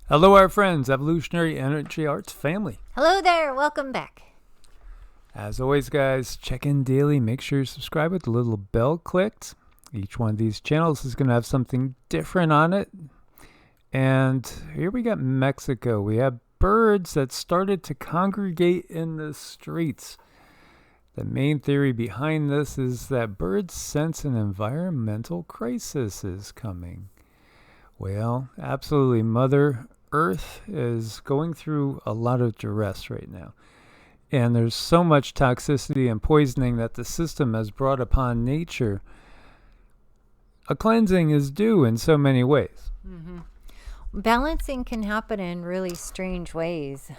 Hello, our friends, Evolutionary Energy Arts family. Hello there, welcome back. As always, guys, check in daily. Make sure you subscribe with the little bell clicked. Each one of these channels is going to have something different on it. And here we got Mexico. We have birds that started to congregate in the streets. The main theory behind this is that birds sense an environmental crisis is coming. Well, absolutely. Mother Earth is going through a lot of duress right now. And there's so much toxicity and poisoning that the system has brought upon nature. A cleansing is due in so many ways. Mm-hmm. Balancing can happen in really strange ways.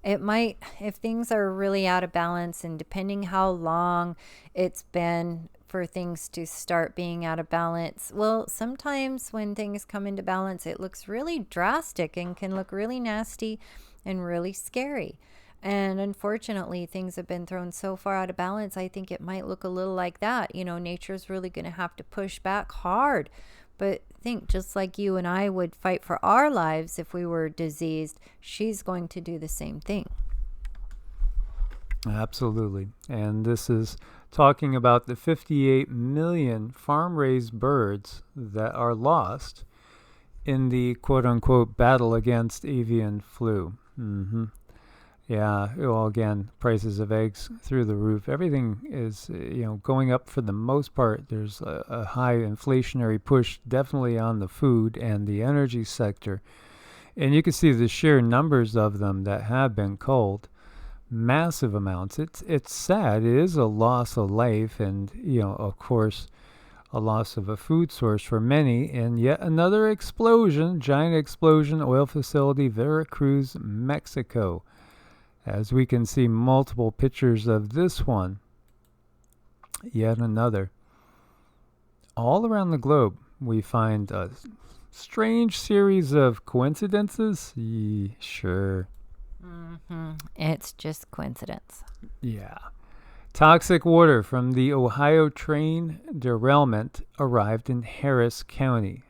It might, if things are really out of balance, and depending how long it's been for things to start being out of balance, well, sometimes when things come into balance, it looks really drastic and can look really nasty and really scary. And unfortunately, things have been thrown so far out of balance, I think it might look a little like that. You know, nature's really going to have to push back hard. But think, just like you and I would fight for our lives if we were diseased, she's going to do the same thing. Absolutely. And this is talking about the 58 million farm-raised birds that are lost in the quote-unquote battle against avian flu. Yeah, well, again, prices of eggs through the roof. Everything is, going up for the most part. There's a high inflationary push definitely on the food and the energy sector. And you can see the sheer numbers of them that have been culled. Massive amounts. It's sad. It is a loss of life and, of course, a loss of a food source for many. And yet another explosion, giant explosion, oil facility, Veracruz, Mexico. As we can see multiple pictures of this one, yet another. All around the globe, we find a strange series of coincidences. Sure. It's just coincidence. Yeah. Toxic water from the Ohio train derailment arrived in Harris County,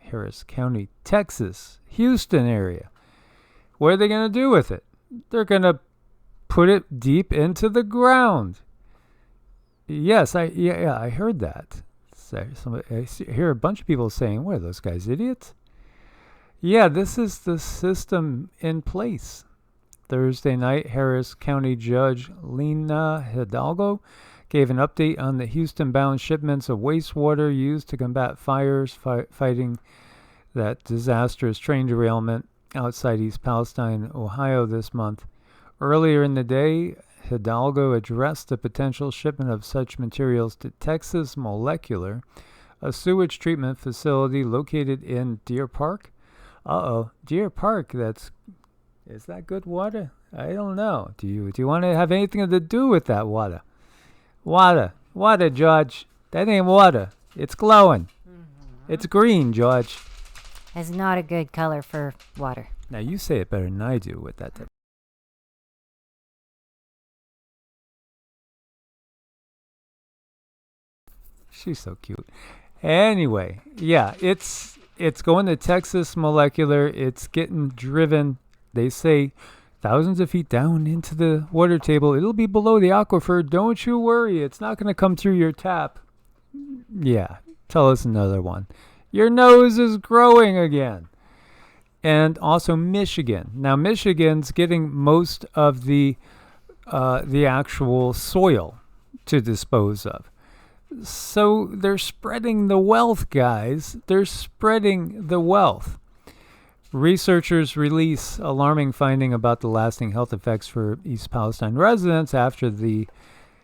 Texas, Houston area. What are they going to do with it? They're going to put it deep into the ground. Yes, I heard that. I hear a bunch of people saying, "What are those guys, idiots?" Yeah, this is the system in place. Thursday night, Harris County Judge Lena Hidalgo gave an update on the Houston-bound shipments of wastewater used to combat fires, fighting that disastrous train derailment outside East Palestine, Ohio this month. Earlier in the day, Hidalgo addressed the potential shipment of such materials to Texas Molecular, a sewage treatment facility located in Deer Park. Deer Park, is that good water? I don't know. Do you want to have anything to do with that water? Water, George. That ain't water. It's glowing. It's green, George. It's not a good color for water. Now you say it better than I do with that type. She's so cute. Anyway, yeah, it's going to Texas Molecular. It's getting driven, they say, thousands of feet down into the water table. It'll be below the aquifer. Don't you worry. It's not going to come through your tap. Yeah, tell us another one. Your nose is growing again. And also Michigan. Now, Michigan's getting most of the actual soil to dispose of. So they're spreading the wealth, guys. They're spreading the wealth. Researchers release alarming finding about the lasting health effects for East Palestine residents after the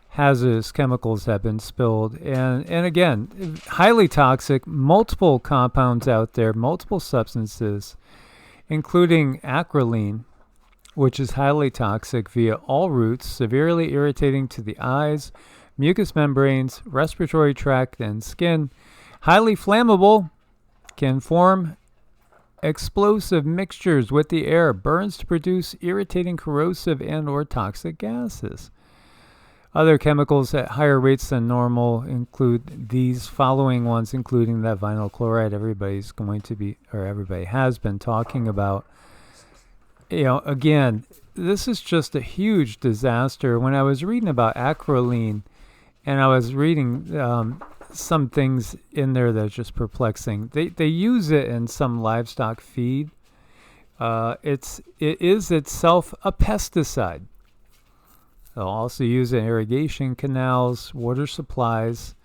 hazardous chemicals have been spilled. And again, highly toxic, multiple compounds out there, multiple substances, including acrolein, which is highly toxic via all routes, severely irritating to the eyes, mucous membranes, respiratory tract, and skin. Highly flammable, can form explosive mixtures with the air, burns to produce irritating, corrosive, and or toxic gases. Other chemicals at higher rates than normal include these following ones, including that vinyl chloride everybody's going to be, or everybody has been talking about. Again, this is just a huge disaster. When I was reading about acrolein, and I was reading some things in there that's just perplexing. They use it in some livestock feed. It is itself a pesticide. They'll also use it in irrigation canals, water supplies,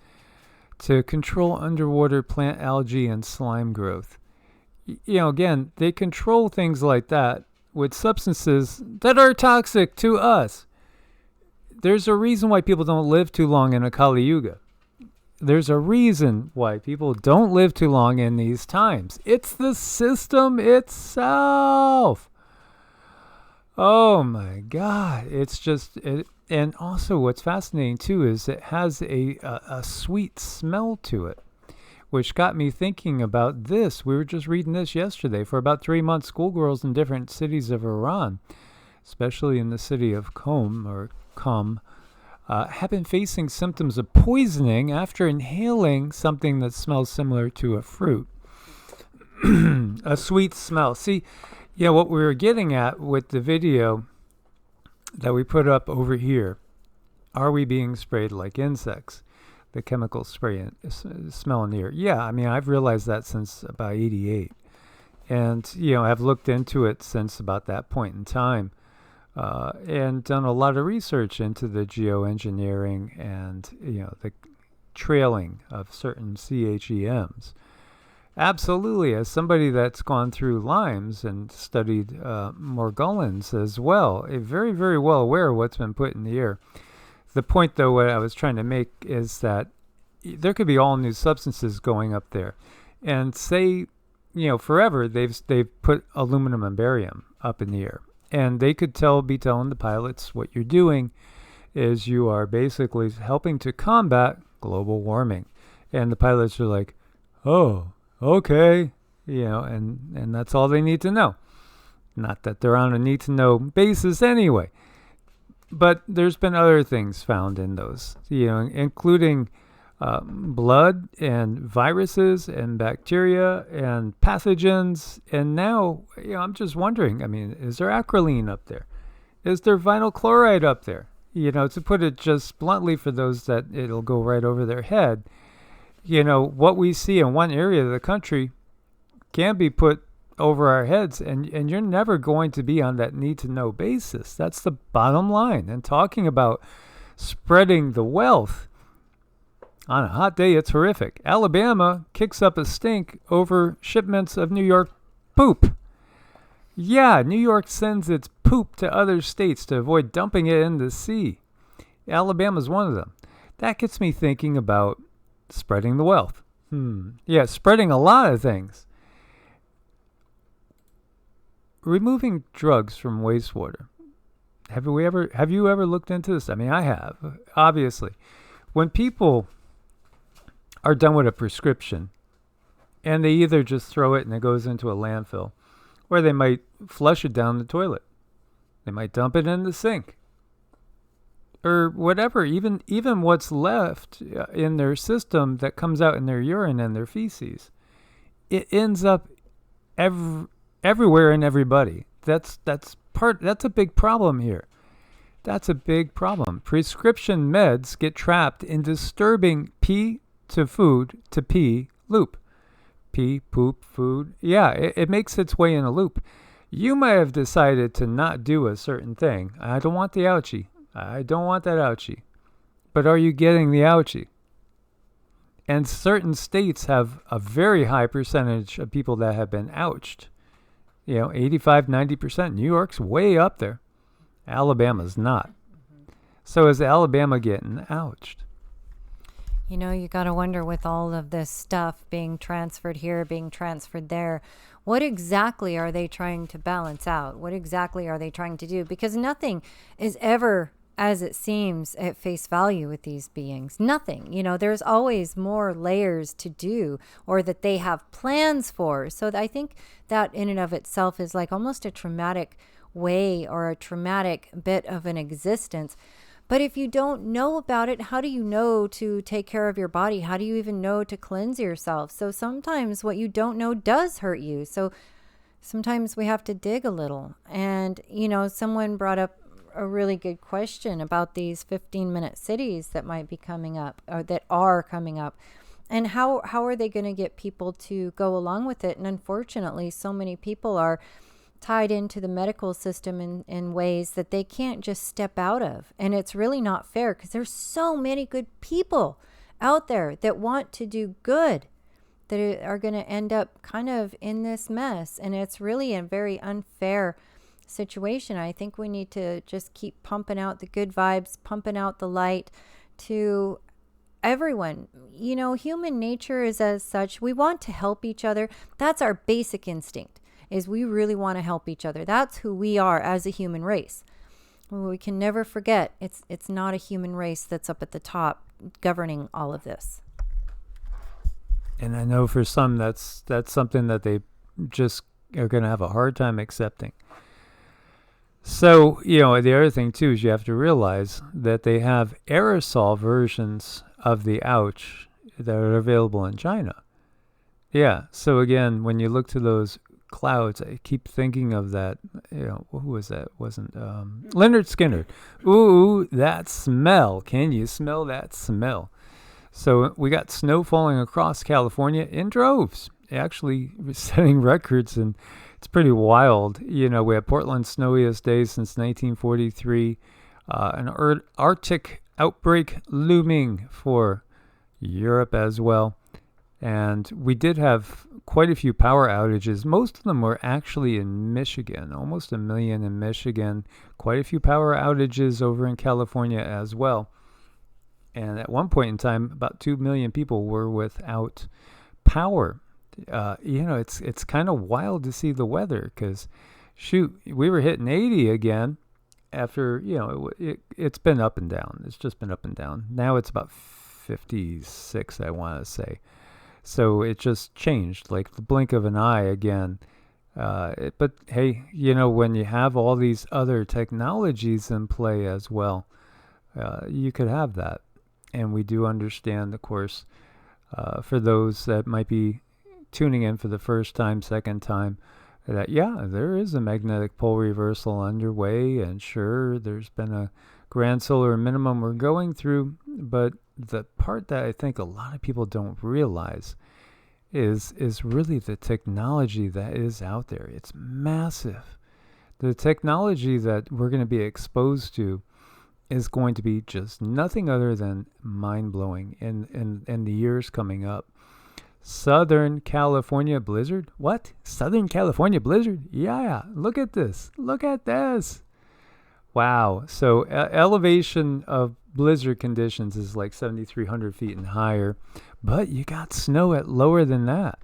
to control underwater plant algae and slime growth. Again, they control things like that with substances that are toxic to us. There's a reason why people don't live too long in a Kali Yuga. There's a reason why people don't live too long in these times. It's the system itself. Oh my God. It's just, and also what's fascinating too is it has a sweet smell to it, which got me thinking about this. We were just reading this yesterday. For about 3 months, schoolgirls in different cities of Iran, especially in the city of Qom, have been facing symptoms of poisoning after inhaling something that smells similar to a fruit. A sweet smell. See, what we were getting at with the video that we put up over here, are we being sprayed like insects? The chemical spray and smell in the air. Yeah, I've realized that since about 88. And, I've looked into it since about that point in time. And done a lot of research into the geoengineering and, the trailing of certain CHEMs. Absolutely, as somebody that's gone through limes and studied morgullons as well, very, very well aware of what's been put in the air. The point, though, what I was trying to make is that there could be all new substances going up there. And say, forever they've put aluminum and barium up in the air. And they could be telling the pilots what you're doing is you are basically helping to combat global warming. And the pilots are like, oh, okay, and that's all they need to know. Not that they're on a need-to-know basis anyway. But there's been other things found in those, including blood and viruses and bacteria and pathogens. And now, I'm just wondering, is there acrolein up there? Is there vinyl chloride up there? To put it just bluntly for those that it'll go right over their head, what we see in one area of the country can be put over our heads, and you're never going to be on that need-to-know basis. That's the bottom line. And talking about spreading the wealth, on a hot day, it's horrific. Alabama kicks up a stink over shipments of New York poop. Yeah, New York sends its poop to other states to avoid dumping it in the sea. Alabama's one of them. That gets me thinking about spreading the wealth. Yeah, spreading a lot of things. Removing drugs from wastewater. Have you ever looked into this? I have, obviously. When people are done with a prescription and they either just throw it and it goes into a landfill, or they might flush it down the toilet. They might dump it in the sink. Or whatever, even what's left in their system that comes out in their urine and their feces, it ends up everywhere in everybody. That's a big problem here. That's a big problem. Prescription meds get trapped in disturbing pee to food to pee loop. Pee, poop, food. Yeah, it makes its way in a loop. You might have decided to not do a certain thing. I don't want the ouchie. I don't want that ouchie. But are you getting the ouchie? And certain states have a very high percentage of people that have been ouched. 85, 90%. New York's way up there. Alabama's not. So is Alabama getting ouched? You got to wonder, with all of this stuff being transferred here, being transferred there, what exactly are they trying to balance out? What exactly are they trying to do? Because nothing is ever as it seems at face value with these beings. Nothing. There's always more layers to do, or that they have plans for. So I think that in and of itself is like almost a traumatic way, or a traumatic bit of an existence. But if you don't know about it, how do you know to take care of your body? How do you even know to cleanse yourself? So sometimes what you don't know does hurt you. So sometimes we have to dig a little. And, someone brought up a really good question about these 15-minute cities that might be coming up, or that are coming up. And how are they going to get people to go along with it? And unfortunately, so many people are tied into the medical system in ways that they can't just step out of. And it's really not fair, because there's so many good people out there that want to do good, that are going to end up kind of in this mess. And it's really a very unfair situation. I think we need to just keep pumping out the good vibes, pumping out the light to everyone. Human nature is as such. We want to help each other. That's our basic instinct, is we really want to help each other. That's who we are as a human race. We can never forget, it's not a human race that's up at the top governing all of this. And I know for some that's something that they just are going to have a hard time accepting. So, the other thing too is you have to realize that they have aerosol versions of the ouch that are available in China. Yeah. So again, when you look to those clouds, I keep thinking of that, who was that? Wasn't Leonard Skinner. Ooh, that smell. Can you smell that smell? So we got snow falling across California in droves, actually setting records, and it's pretty wild. We have Portland's snowiest day since 1943, an Arctic outbreak looming for Europe as well. And we did have quite a few power outages. Most of them were actually in Michigan, almost 1 million in Michigan. Quite a few power outages over in California as well. And at one point in time, about 2 million people were without power. It's kind of wild to see the weather, because, shoot, we were hitting 80 again after, it's been up and down. It's just been up and down. Now it's about 56, I want to say. So it just changed like the blink of an eye again. But hey, when you have all these other technologies in play as well, you could have that. And we do understand, of course, for those that might be tuning in for the first time, second time, that, there is a magnetic pole reversal underway. And sure, there's been a grand solar minimum we're going through. But the part that I think a lot of people don't realize is really the technology that is out there. It's massive. The technology that we're going to be exposed to is going to be just nothing other than mind-blowing in the years coming up. Southern California blizzard? What? Southern California blizzard? Yeah, look at this. Look at this. Wow. So elevation of blizzard conditions is like 7,300 feet and higher, but you got snow at lower than that.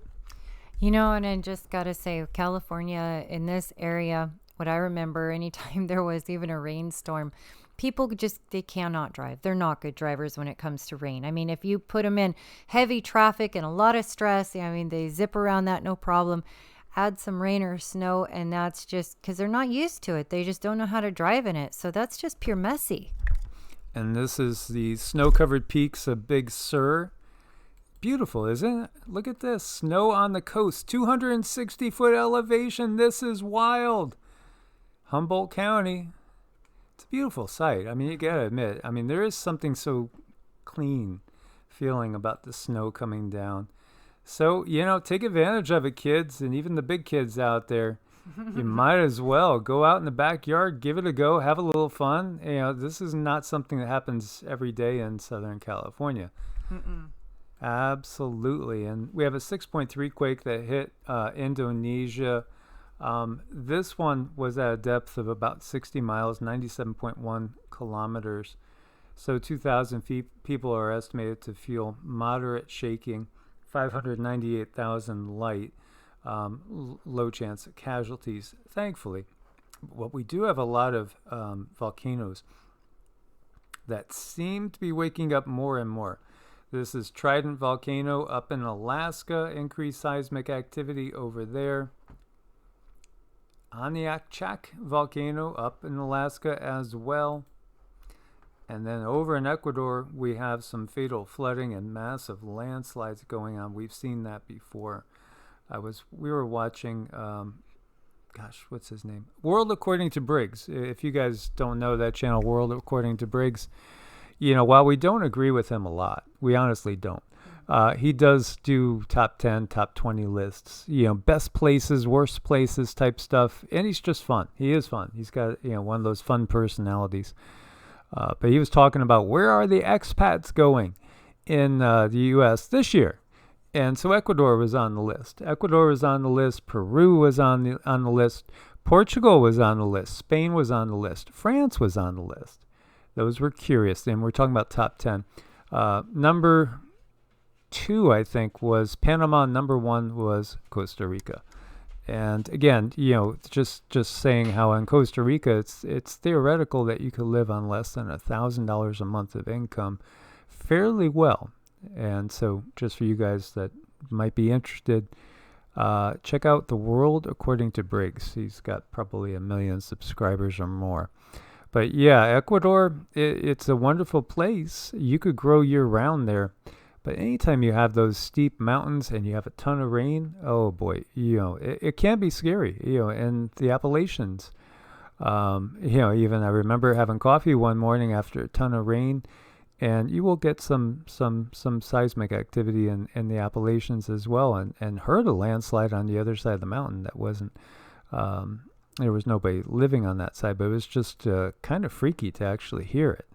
And I just got to say, California, in this area, what I remember, anytime there was even a rainstorm, people they cannot drive. They're not good drivers when it comes to rain. I mean, if you put them in heavy traffic and a lot of stress, they zip around that, no problem. Add some rain or snow, and that's just because they're not used to it. They just don't know how to drive in it. So that's just pure messy. And this is the snow-covered peaks of Big Sur. Beautiful, isn't it? Look at this. Snow on the coast, 260-foot elevation. This is wild. Humboldt County. It's a beautiful sight. I mean, you got to admit, there is something so clean feeling about the snow coming down. So, take advantage of it, kids, and even the big kids out there. You might as well go out in the backyard, give it a go, have a little fun. This is not something that happens every day in Southern California. Mm-mm. Absolutely. And we have a 6.3 quake that hit Indonesia. This one was at a depth of about 60 miles, 97.1 kilometers. So 2,000 people are estimated to feel moderate shaking, 598,000 light, low chance of casualties, thankfully. But we do have a lot of volcanoes that seem to be waking up more and more. This is Trident Volcano up in Alaska, increased seismic activity over there. Aniakchak Volcano up in Alaska as well. And then over in Ecuador, we have some fatal flooding and massive landslides going on. We've seen that before. We were watching, what's his name? World According to Briggs. If you guys don't know that channel, World According to Briggs, while we don't agree with him a lot, we honestly don't. He does do top 10, top 20 lists, best places, worst places type stuff. And he's just fun. He is fun. He's got, one of those fun personalities. But he was talking about where are the expats going in the U.S. this year. And so Ecuador was on the list. Ecuador was on the list. Peru was on the list. Portugal was on the list. Spain was on the list. France was on the list. Those were curious. And we're talking about top 10. Number 2, I think, was Panama. Number 1 was Costa Rica. And again, just saying how in Costa Rica, it's theoretical that you could live on less than $1,000 a month of income fairly well. And so just for you guys that might be interested, check out The World According to Briggs. He's got probably 1 million subscribers or more. But yeah, Ecuador, it's a wonderful place. You could grow year round there. But anytime you have those steep mountains and you have a ton of rain, oh boy, it can be scary, in the Appalachians. Even I remember having coffee one morning after a ton of rain, and you will get some seismic activity in the Appalachians as well, and heard a landslide on the other side of the mountain that wasn't, there was nobody living on that side, but it was just kind of freaky to actually hear it.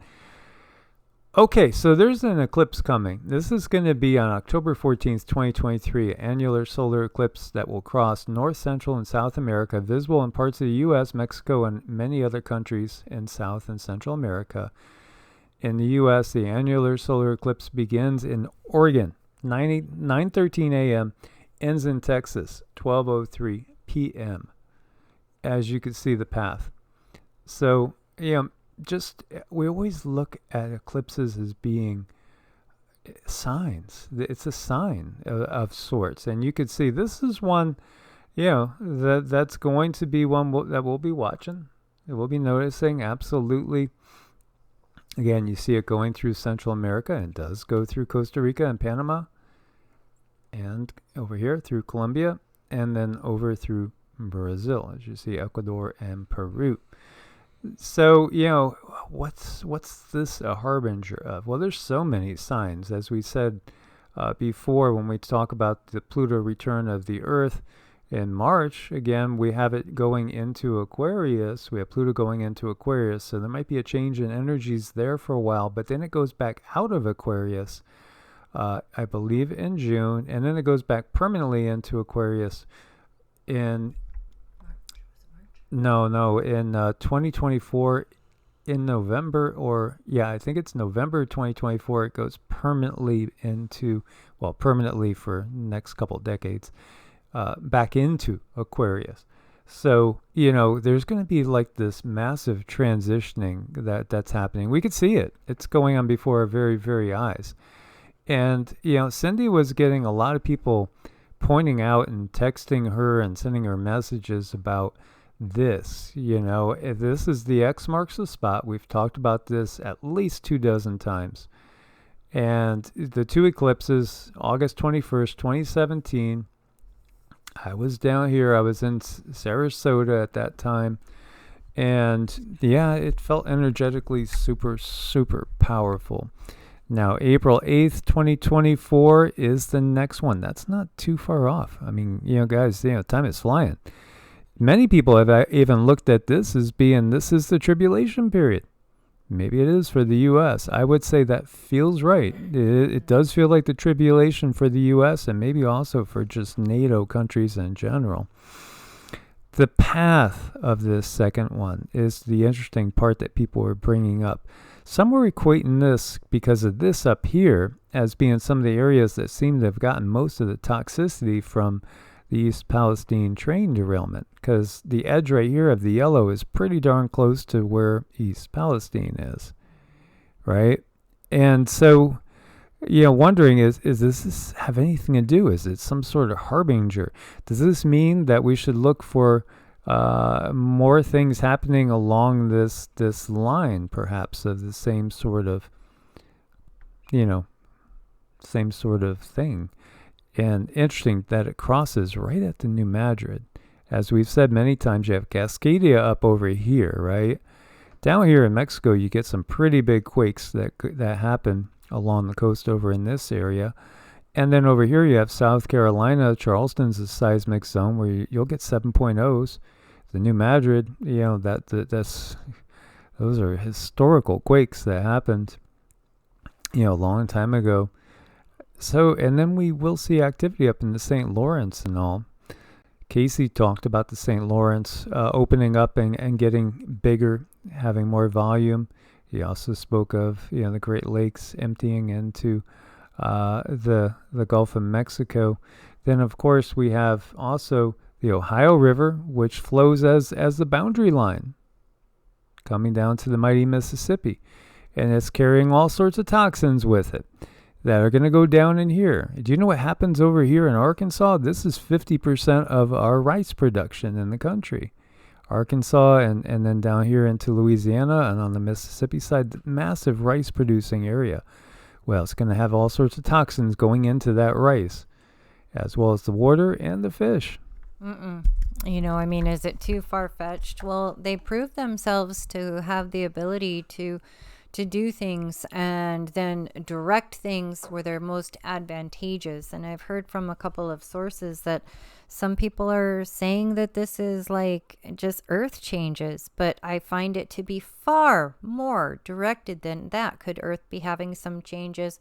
Okay, so there's an eclipse coming. This is going to be on October 14th, 2023, an annular solar eclipse that will cross North, Central, and South America, visible in parts of the U.S., Mexico, and many other countries in South and Central America. In the U.S., the annular solar eclipse begins in Oregon, 9:13 a.m., ends in Texas, 12:03 p.m., as you can see the path. So, we always look at eclipses as being signs. It's a sign of sorts. And you could see this is one, that's going to be one that we'll be watching. We'll be noticing, absolutely. Again, you see it going through Central America, and does go through Costa Rica and Panama, and over here through Colombia, and then over through Brazil, as you see Ecuador and Peru. So, what's this a harbinger of? Well, there's so many signs. As we said before, when we talk about the Pluto return of the Earth in March, again, we have it going into Aquarius. We have Pluto going into Aquarius, so there might be a change in energies there for a while, but then it goes back out of Aquarius, I believe, in June, and then it goes back permanently into Aquarius in... No, in 2024, in November, I think it's November 2024, it goes permanently for next couple decades, back into Aquarius. So, there's going to be like this massive transitioning that's happening. We could see it. It's going on before our very, very eyes. And, Cindy was getting a lot of people pointing out and texting her and sending her messages about this. This is the X marks the spot. We've talked about this at least 24 times. And the 2 eclipses, August 21st, 2017, I was down here. I was in Sarasota at that time. And yeah, it felt energetically super, super powerful. Now, April 8th, 2024 is the next one. That's not too far off. I mean, guys, time is flying. Many people have even looked at this as being, this is the tribulation period. Maybe it is for the U.S. I would say that feels right. It does feel like the tribulation for the U.S. and maybe also for just NATO countries in general. The path of this second one is the interesting part that people are bringing up. Some were equating this, because of this up here, as being some of the areas that seem to have gotten most of the toxicity from the East Palestine train derailment, because the edge right here of the yellow is pretty darn close to where East Palestine is, right? And so, wondering does this have anything to do? Is it some sort of harbinger? Does this mean that we should look for more things happening along this line, perhaps, of the same sort of, same sort of thing. And interesting that it crosses right at the New Madrid. As we've said many times, you have Cascadia up over here, right? Down here in Mexico, you get some pretty big quakes that happen along the coast over in this area. And then over here, you have South Carolina. Charleston's a seismic zone where you'll get 7.0s. The New Madrid, that's those are historical quakes that happened, a long time ago. So, and then we will see activity up in the St. Lawrence and all. Casey talked about the St. Lawrence opening up and getting bigger, having more volume. He also spoke of, the Great Lakes emptying into the Gulf of Mexico. Then, of course, we have also the Ohio River, which flows as the boundary line, coming down to the mighty Mississippi. And it's carrying all sorts of toxins with it that are going to go down in here. Do you know what happens over here in Arkansas? This is 50% of our rice production in the country. Arkansas and then down here into Louisiana and on the Mississippi side, massive rice producing area. Well, it's going to have all sorts of toxins going into that rice, as well as the water and the fish. Is it too far-fetched? Well, they prove themselves to have the ability to do things and then direct things where they're most advantageous. And I've heard from a couple of sources that some people are saying that this is like just earth changes, but I find it to be far more directed than that. Could Earth be having some changes?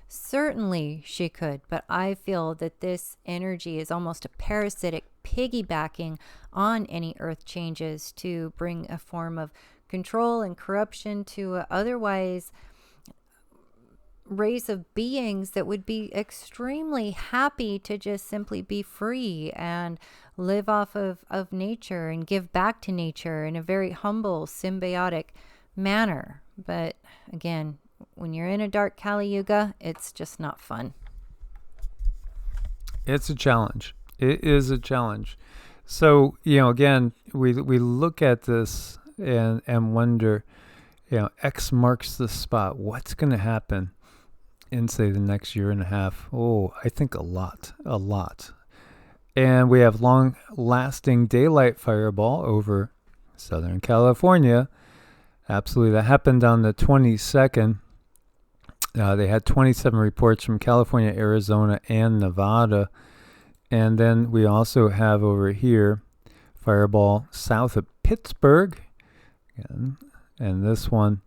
Certainly she could, but I feel that this energy is almost a parasitic piggybacking on any earth changes to bring a form of control and corruption to otherwise race of beings that would be extremely happy to just simply be free and live off of nature and give back to nature in a very humble, symbiotic manner. But again, when you're in a dark Kali Yuga, it's just not fun. It's a challenge. It is a challenge. So, again, we look at this and wonder, X marks the spot. What's going to happen in, say, the next year and a half? Oh, I think a lot. And we have long-lasting daylight fireball over Southern California. Absolutely. That happened on the 22nd. They had 27 reports from California, Arizona, and Nevada. And then we also have over here fireball south of Pittsburgh. And this one,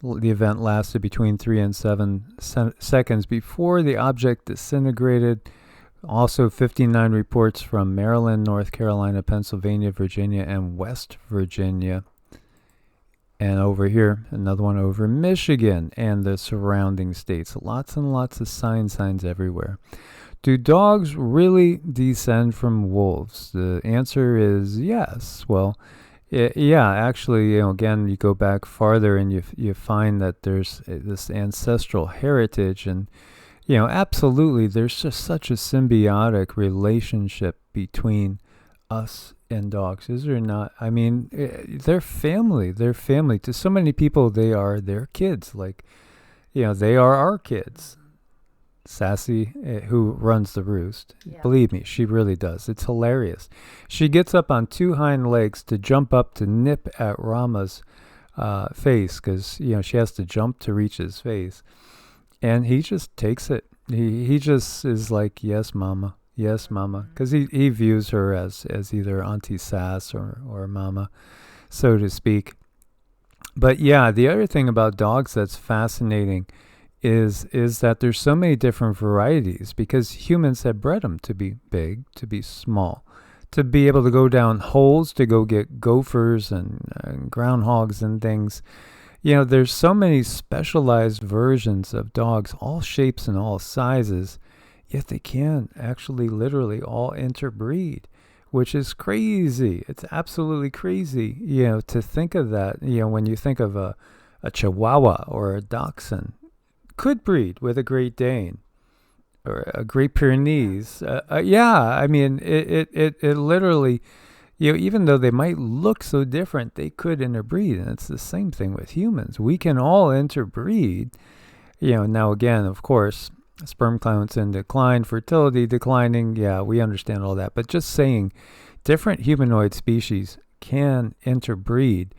the event lasted between 3 and 7 seconds before the object disintegrated. Also 59 reports from Maryland, North Carolina, Pennsylvania, Virginia, and West Virginia. And over here, another one over Michigan and the surrounding states. Lots and lots of signs everywhere. Do dogs really descend from wolves? The answer is yes. Well, yeah, actually, again, you go back farther and you find that there's this ancestral heritage, and absolutely, there's just such a symbiotic relationship between us and dogs, is there not? I mean, they're family. They're family. To so many people, they are their kids. Like, they are our kids. Sassy, who runs the roost, believe me, she really does. It's hilarious. She gets up on two hind legs to jump up to nip at Rama's face, because she has to jump to reach his face, and he just takes it. He just is like, yes, mama, because he views her as either Auntie Sass or mama, so to speak. But yeah, the other thing about dogs that's fascinating is that there's so many different varieties, because humans have bred them to be big, to be small, to be able to go down holes, to go get gophers and groundhogs and things. There's so many specialized versions of dogs, all shapes and all sizes, yet they can actually literally all interbreed, which is crazy. It's absolutely crazy, to think of that. When you think of a Chihuahua or a Dachshund, could breed with a Great Dane or a Great Pyrenees. I mean, it literally, even though they might look so different, they could interbreed. And it's the same thing with humans. We can all interbreed. Now again, of course, sperm counts in decline, fertility declining. Yeah, we understand all that. But just saying different humanoid species can interbreed.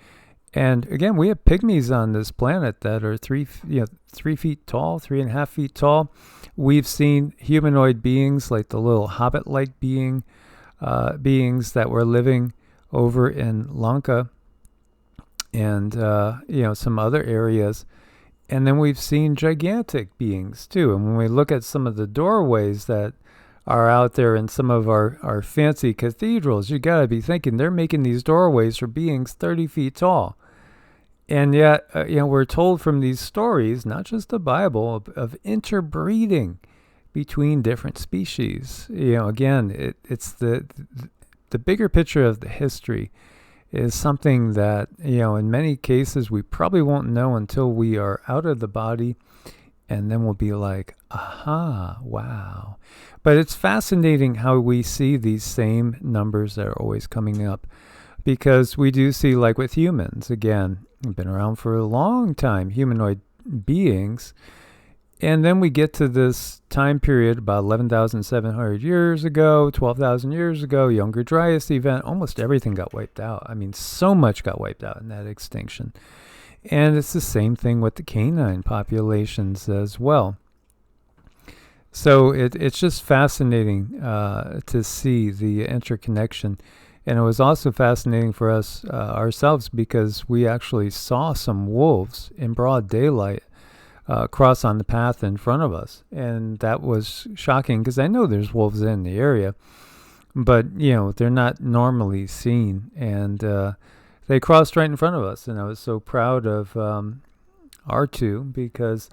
And again, we have pygmies on this planet that are 3 feet tall, 3.5 feet tall. We've seen humanoid beings like the little hobbit-like beings that were living over in Lanka and some other areas. And then we've seen gigantic beings too. And when we look at some of the doorways that are out there in some of our fancy cathedrals, you got to be thinking they're making these doorways for beings 30 feet tall. And yet, we're told from these stories, not just the Bible, of interbreeding between different species. Again, it's the bigger picture of the history is something that, in many cases we probably won't know until we are out of the body, and then we'll be like, aha, wow. But it's fascinating how we see these same numbers that are always coming up, because we do see, like with humans, again, we've been around for a long time, humanoid beings. And then we get to this time period about 11,700 years ago, 12,000 years ago, Younger Dryas event. Almost everything got wiped out. I mean, so much got wiped out in that extinction. And it's the same thing with the canine populations as well. So it's just fascinating to see the interconnection. And it was also fascinating for us ourselves, because we actually saw some wolves in broad daylight cross on the path in front of us. And that was shocking, because I know there's wolves in the area, but, they're not normally seen. And they crossed right in front of us. And I was so proud of R2, because...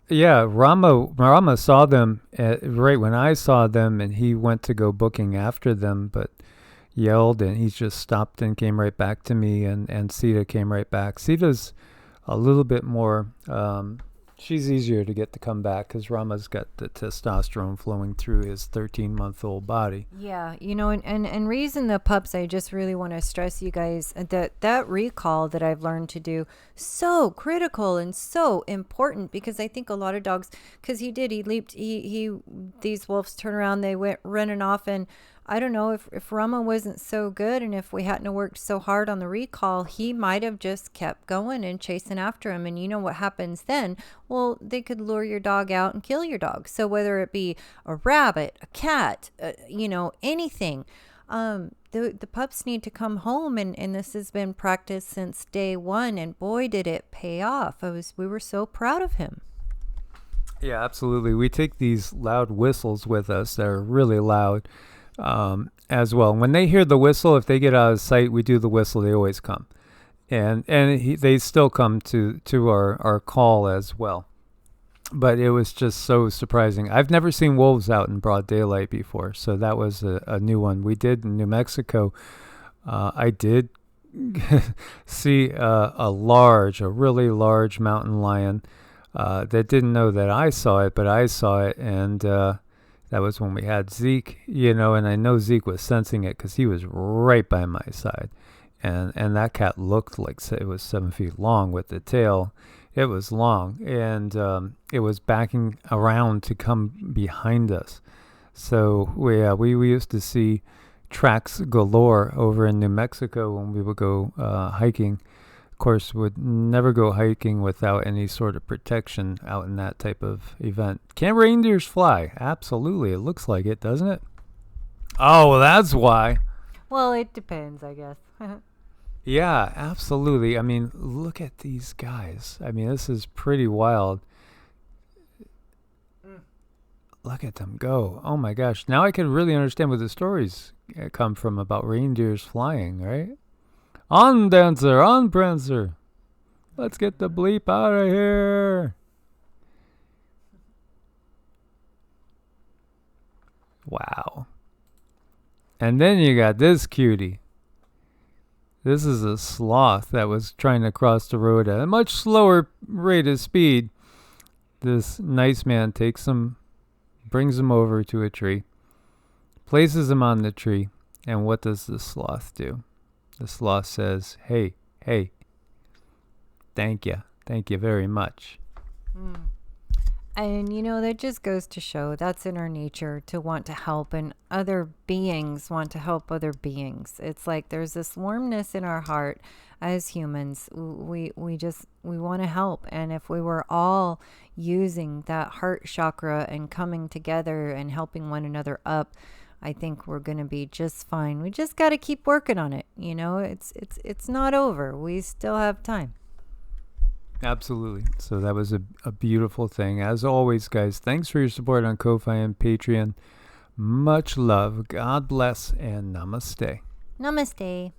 Rama saw them right when I saw them, and he went to go booking after them, but yelled, and he just stopped and came right back to me, and Sita came right back. Sita's a little bit more, she's easier to get to come back, because Rama's got the testosterone flowing through his 13-month-old body. Yeah, and raising the pups, I just really want to stress you guys that recall that I've learned to do, so critical and so important, because I think a lot of dogs, because he leaped, these wolves turned around, they went running off, and I don't know if Rama wasn't so good, and if we hadn't worked so hard on the recall, he might have just kept going and chasing after him. And you know what happens then? Well, they could lure your dog out and kill your dog. So whether it be a rabbit, a cat, anything, the pups need to come home. And this has been practiced since day one. And boy, did it pay off. We were so proud of him. Yeah, absolutely. We take these loud whistles with us that are really loud. As well. When they hear the whistle, if they get out of sight, we do the whistle. They always come, and they still come to our call as well. But it was just so surprising. I've never seen wolves out in broad daylight before, so that was a new one. We did in New Mexico. I did see a really large mountain lion that didn't know that I saw it, but I saw it, and that was when we had Zeke, and I know Zeke was sensing it, because he was right by my side. And that cat looked like it was 7 feet long with the tail. It was long, and it was backing around to come behind us. So we used to see tracks galore over in New Mexico when we would go hiking. Of course, would never go hiking without any sort of protection out in that type of event. Can reindeers fly? Absolutely. It looks like it, doesn't it? Oh, well, that's why. Well, it depends, I guess. Yeah, absolutely. I mean, look at these guys. I mean, this is pretty wild. Look at them go. Oh, my gosh. Now I can really understand where the stories come from about reindeers flying, right? On, Dancer! On, Prancer! Let's get the bleep out of here! Wow. And then you got this cutie. This is a sloth that was trying to cross the road at a much slower rate of speed. This nice man takes him, brings him over to a tree, places him on the tree, And what does the sloth do? The sloth says, hey, thank you very much. And, that just goes to show that's in our nature to want to help, and other beings want to help other beings. It's like there's this warmness in our heart as humans. We want to help. And if we were all using that heart chakra and coming together and helping one another up, I think we're going to be just fine. We just got to keep working on it. It's not over. We still have time. Absolutely. So that was a beautiful thing. As always, guys, thanks for your support on Ko-Fi and Patreon. Much love. God bless and namaste. Namaste.